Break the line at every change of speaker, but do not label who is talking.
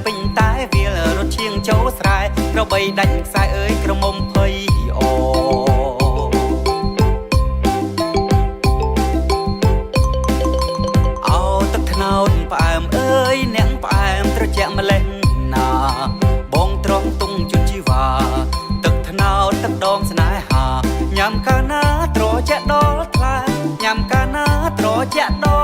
ពេញតែវារត់ឈៀងចូលស្រែក្របីដាច់ខ្សែអើយក្រមុំភ័យអូអោទឹកថ្នោតផ្អែមអើយអ្នកផ្អែមត្រជាក់ម្លេះណាបងត្រង់ទុងជន់ជីវ៉ាទឹកថ្នោតទឹកដងស្នេហាញ៉ាំកាលណាត្រជាក់ដល់ថ្លាញ៉ាំកាលណាត្រជាក់ដ